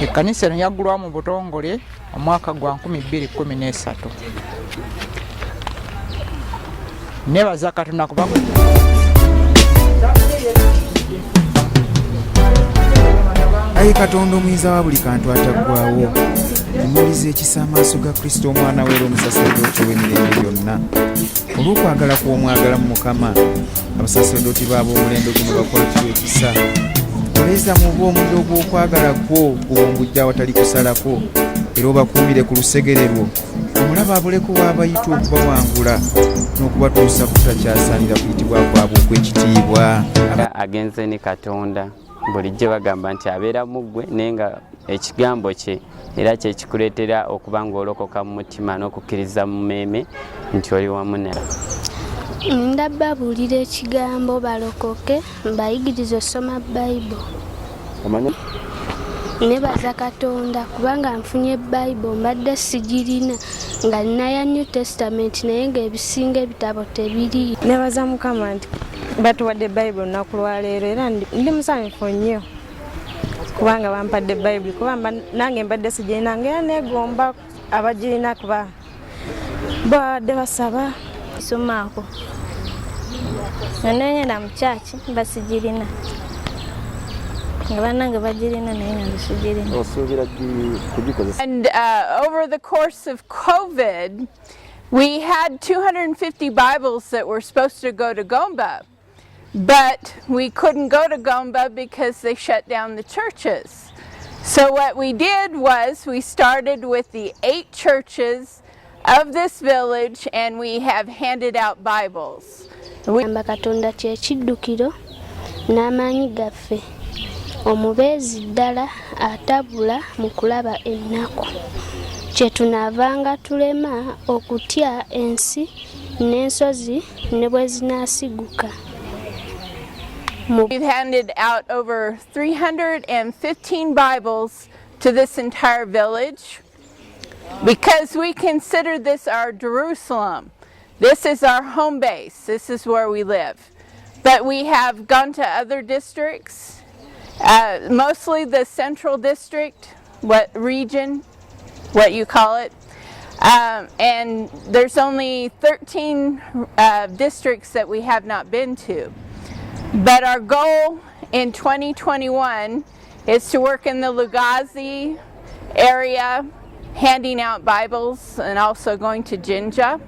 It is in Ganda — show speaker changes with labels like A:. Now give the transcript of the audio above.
A: Ekkanisa eno yaggulwamu mu butongole omwaka gwa 2013. Nebaza Katonda kuba
B: Ayi Katonda omuyinza wa buli kantu ataggwawo, emuliza ekisa amaaso ga Kristo omwana we omusaserdoti w'emirembe byonna. Olw'okwagala kw'omwagala mu Mukama, abasaserdoti b'ab'omulembe guno bakwatirwa ekisa. Oleeza mu bw'omuliro gw'okwagala kwo guwongujja awatali kusalako, era obakuumire ku lusegere lwo, omulaba abuleko w'abayita okubawangula n'okubatuusa butakyasaanira kuyitibwa kwabwe okw'ekitiibwa.
C: Agenze ne Katonda bulijjo bagamba nti abeera mu ggwe naye nga ekigambo kye era kye kikuleetera okuba ng'olokoka mu mutima n'okukkiriza mu mmeeme nti oli wamu naye.
D: Ndabbabuulira ekigambo balokoke, mbayigirize osoma Bayibuli. Nebaza Katonda kubanga nfunye Bayibuli mbadde sigirina nga nina New Testament naye ng'ebisinga ebitabo tebiri.
E: Nebaza Mukama nti batuwadde Bayibuli olunaku lwaleero era ndi musanyufu nnyo kubanga bampadde Bayibuli kubanga nange mbadde sigirina ngera neegomba abagirina kuba badde basaba
D: Somaako nanyenda mu kyaki basigirina nga bannange bagirina naye nga ndigirina.
F: And over the course of COVID, we had 250 Bibles that were supposed to go to Gomba, but we couldn't go to Gomba because they shut down the churches. So what we did was we started with the 8 churches of this village and we have handed out Bibles.
D: Katonda kye kiddukiro n'amaanyi gaffe, omubeezi ddala atabula mu kulaba ennaku, kye tunaavanga tulema okutya ensi n'ensozi ne bwe zinaasiguka.
F: We've handed out over 315 Bibles to this entire village because we consider this our Jerusalem. This is our home base. This is where we live. But we have gone to other districts, mostly the central district, what region, what you call it. And there's only 13 districts that we have not been to. But our goal in 2021 is to work in the Lugazi area, handing out Bibles and also going to Jinja.